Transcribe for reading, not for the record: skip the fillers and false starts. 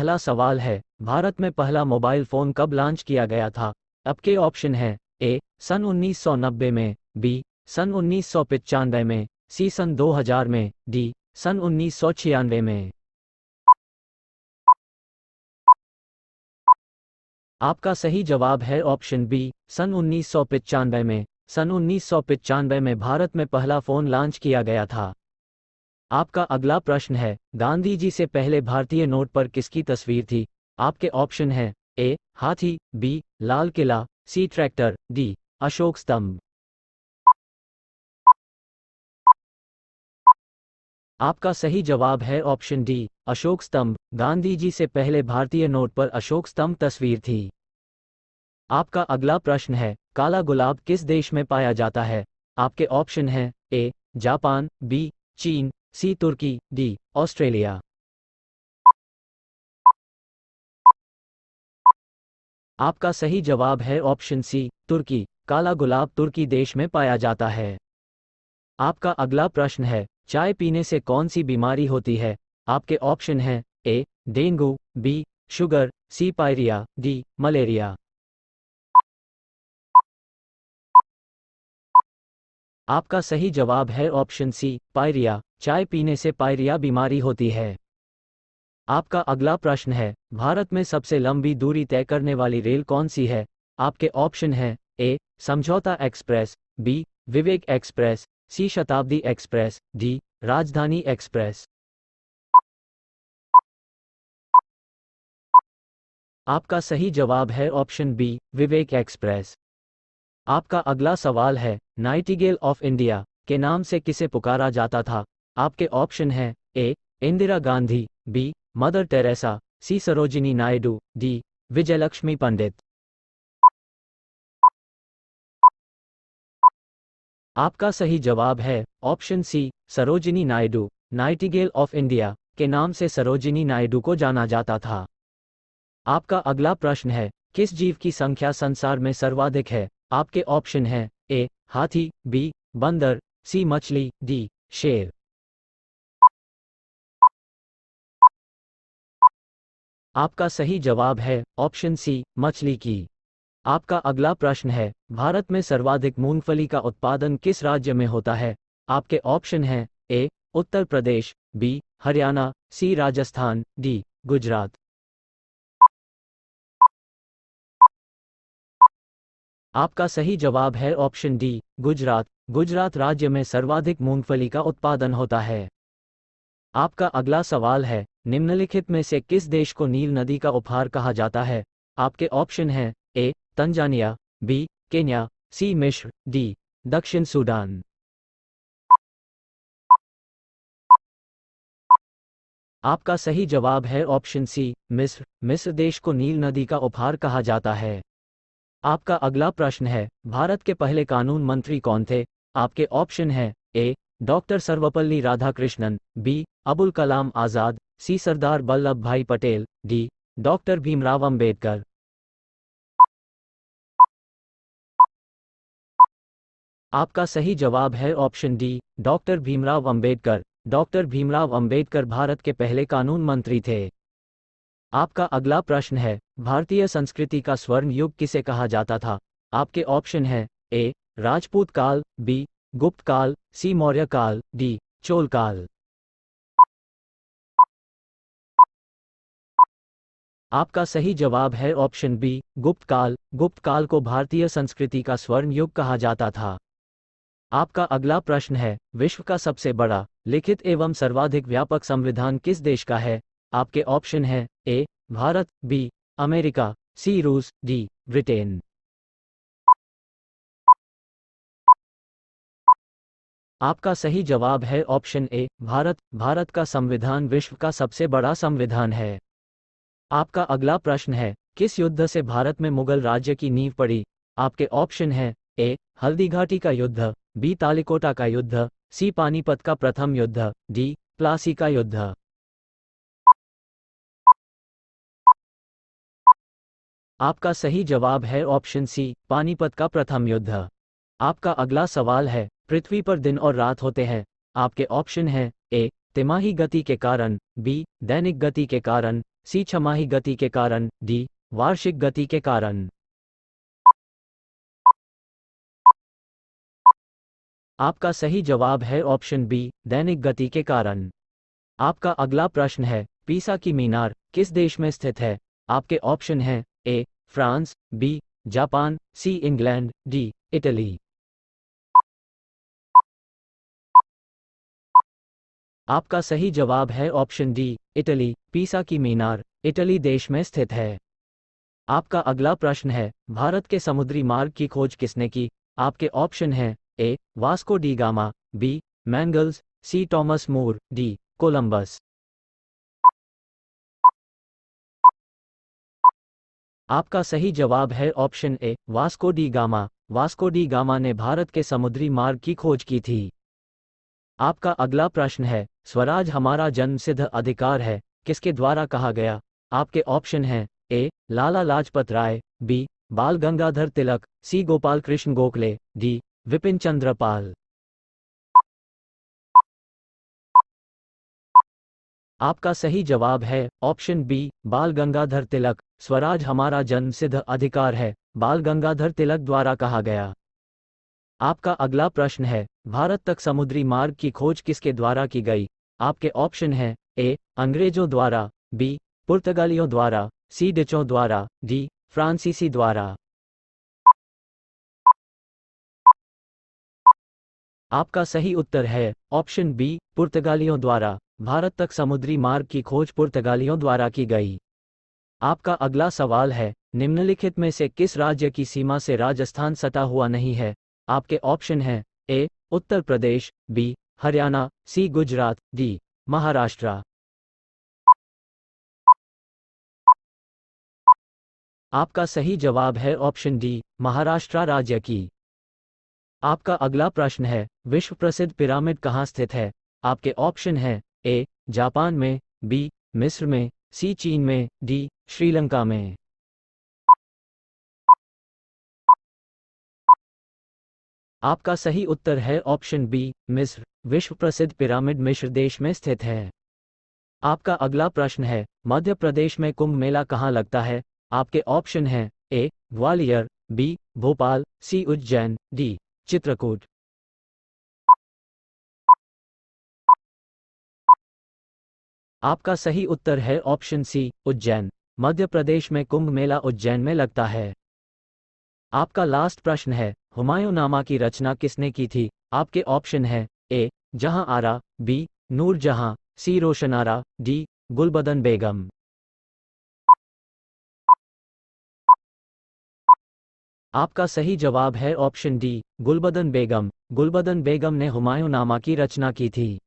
पहला सवाल है, भारत में पहला मोबाइल फ़ोन कब लॉन्च किया गया था? आपके ऑप्शन हैं ए सन 1990 में, बी सन 1995 में, सी सन 2000 में, डी सन 1996 में। आपका सही जवाब है ऑप्शन बी सन 1995 में। सन 1995 में भारत में पहला फ़ोन लॉन्च किया गया था। आपका अगला प्रश्न है, गांधी जी से पहले भारतीय नोट पर किसकी तस्वीर थी? आपके ऑप्शन हैं ए हाथी, बी लाल किला, सी ट्रैक्टर, डी अशोक स्तंभ। आपका सही जवाब है ऑप्शन डी अशोक स्तंभ। गांधी जी से पहले भारतीय नोट पर अशोक स्तंभ तस्वीर थी। आपका अगला प्रश्न है, काला गुलाब किस देश में पाया जाता है? आपके ऑप्शन हैं ए जापान, बी चीन, सी तुर्की, डी ऑस्ट्रेलिया। आपका सही जवाब है ऑप्शन सी तुर्की। काला गुलाब तुर्की देश में पाया जाता है। आपका अगला प्रश्न है, चाय पीने से कौन सी बीमारी होती है? आपके ऑप्शन हैं ए डेंगू, बी शुगर, सी पायरिया, डी मलेरिया। आपका सही जवाब है ऑप्शन सी पायरिया। चाय पीने से पायरिया बीमारी होती है। आपका अगला प्रश्न है, भारत में सबसे लंबी दूरी तय करने वाली रेल कौन सी है? आपके ऑप्शन हैं ए समझौता एक्सप्रेस, बी विवेक एक्सप्रेस, सी शताब्दी एक्सप्रेस, डी राजधानी एक्सप्रेस। आपका सही जवाब है ऑप्शन बी विवेक एक्सप्रेस। आपका अगला सवाल है, नाइटिंगेल ऑफ इंडिया के नाम से किसे पुकारा जाता था? आपके ऑप्शन हैं A Indira Gandhi, B Mother Teresa, C Sarojini Naidu, D Vijayalakshmi Pandit. आपका सही जवाब है option C Sarojini Naidu. Nightingale of India के नाम से सरोजिनी नायडू को जाना जाता था। आपका अगला प्रश्न है, किस जीव की संख्या संसार में सर्वाधिक है? आपके ऑप्शन हैं ए हाथी, बी बंदर, सी मछली, डी शेर। आपका सही जवाब है ऑप्शन सी मछली की। आपका अगला प्रश्न है, भारत में सर्वाधिक मूंगफली का उत्पादन किस राज्य में होता है? आपके ऑप्शन हैं ए उत्तर प्रदेश, बी हरियाणा, सी राजस्थान, डी गुजरात। आपका सही जवाब है ऑप्शन डी गुजरात। गुजरात राज्य में सर्वाधिक मूंगफली का उत्पादन होता है। आपका अगला सवाल है, निम्नलिखित में से किस देश को नील नदी का उपहार कहा जाता है? आपके ऑप्शन हैं ए तंजानिया, बी केन्या, सी मिस्र, डी दक्षिण सूडान। आपका सही जवाब है ऑप्शन सी मिस्र। मिस्र देश को नील नदी का उपहार कहा जाता है। आपका अगला प्रश्न है, भारत के पहले कानून मंत्री कौन थे? आपके ऑप्शन हैं ए डॉक्टर सर्वपल्ली राधाकृष्णन, बी अबुल कलाम आज़ाद, सी सरदार वल्लभ भाई पटेल, डी डॉक्टर भीमराव अंबेडकर। आपका सही जवाब है option D doctor Bhimrao Ambedkar. Doctor Bhimrao Ambedkar Bharat के पहले कानून मंत्री थे। आपका अगला प्रश्न है, भारतीय संस्कृति का स्वर्ण युग किसे कहा जाता था? आपके ऑप्शन हैं ए राजपूत काल, बी गुप्त काल, सी मौर्य काल, डी चोल काल। आपका सही जवाब है ऑप्शन बी गुप्त काल। गुप्त काल को भारतीय संस्कृति का स्वर्ण युग कहा जाता था। आपका अगला प्रश्न है, विश्व का सबसे बड़ा लिखित एवं सर्वाधिक व्यापक संविधान किस देश का है? आपके ऑप्शन हैं ए भारत, बी अमेरिका, सी रूस, डी ब्रिटेन। आपका सही जवाब है ऑप्शन ए भारत। भारत का संविधान विश्व का सबसे बड़ा संविधान है। आपका अगला प्रश्न है, किस युद्ध से भारत में मुगल राज्य की नींव पड़ी? आपके ऑप्शन हैं ए हल्दीघाटी का युद्ध, बी तालिकोटा का युद्ध, सी पानीपत का प्रथम युद्ध, डी प्लासी का युद्ध। आपका सही जवाब है ऑप्शन सी पानीपत का प्रथम युद्ध। आपका अगला सवाल है, पृथ्वी पर दिन और रात होते हैं। आपके ऑप्शन हैं ए तिमाही गति के कारण, बी दैनिक गति के कारण, सी छमाही गति के कारण, डी वार्षिक गति के कारण। आपका सही जवाब है ऑप्शन बी, दैनिक गति के कारण। आपका अगला प्रश्न है, पीसा की मीनार किस देश में स्थित है? आपके ऑप्शन हैं A France, B Japan, C England, D Italy. आपका सही जवाब है ऑप्शन डी, इटली। पीसा की मीनार इटली देश में स्थित है। आपका अगला प्रश्न है, भारत के समुद्री मार्ग की खोज किसने की? आपके ऑप्शन हैं ए वास्को डी गामा, बी मैंगल्स, सी टॉमस मूर, डी कोलंबस। आपका सही जवाब है option A, Vasco D gamma. Vasco D gamma ने भारत के समुद्री मार्ग की खोज की थी। आपका अगला प्रश्न है, स्वराज हमारा जन्मसिद्ध अधिकार है किसके द्वारा कहा गया? आपके ऑप्शन हैं ए लाला लाजपत राय, बी बाल गंगाधर तिलक, सी गोपाल कृष्ण गोखले, डी विपिन चंद्र पाल। आपका सही जवाब है ऑप्शन बी, बाल गंगाधर तिलक। स्वराज हमारा जन्मसिद्ध अधिकार है बाल गंगाधर तिलक द्वारा कहा गया। आपका अगला प्रश्न है, भारत तक समुद्री मार्ग की खोज किसके द्वारा की गई? आपके ऑप्शन हैं ए अंग्रेजों द्वारा, बी पुर्तगालियों द्वारा, सी डचों द्वारा, डी फ्रांसीसी द्वारा। आपका सही उत्तर है ऑप्शन बी, पुर्तगालियों द्वारा। भारत तक समुद्री मार्ग की खोज पुर्तगालियों द्वारा की गई। आपका अगला सवाल है, निम्नलिखित में से किस राज्य की सीमा से राजस्थान सटा हुआ नहीं है? आपके ऑप्शन हैं ए उत्तर प्रदेश, बी हरियाणा, सी गुजरात, डी महाराष्ट्र। आपका सही जवाब है ऑप्शन डी, महाराष्ट्र राज्य की। आपका अगला प्रश्न है, विश्व प्रसिद्ध पिरामिड कहाँ स्थित है? आपके ऑप्शन हैं ए जापान में, बी मिस्र में, सी चीन में, डी श्रीलंका में। आपका सही उत्तर है ऑप्शन बी, मिस्र। विश्व प्रसिद्ध पिरामिड मिस्र देश में स्थित है। आपका अगला प्रश्न है, मध्य प्रदेश में कुंभ मेला कहाँ लगता है? आपके ऑप्शन हैं ए ग्वालियर, बी भोपाल, सी उज्जैन, डी चित्रकूट। आपका सही उत्तर है ऑप्शन सी, उज्जैन। मध्य प्रदेश में कुंभ मेला उज्जैन में लगता है। आपका लास्ट प्रश्न है, हुमायूंनामा की रचना किसने की थी? आपके ऑप्शन हैं ए जहां आरा, बी नूरजहां, सी रोशनारा, डी गुलबदन बेगम। आपका सही जवाब है ऑप्शन डी, गुलबदन बेगम। गुलबदन बेगम ने हुमायूंनामा की रचना की थी।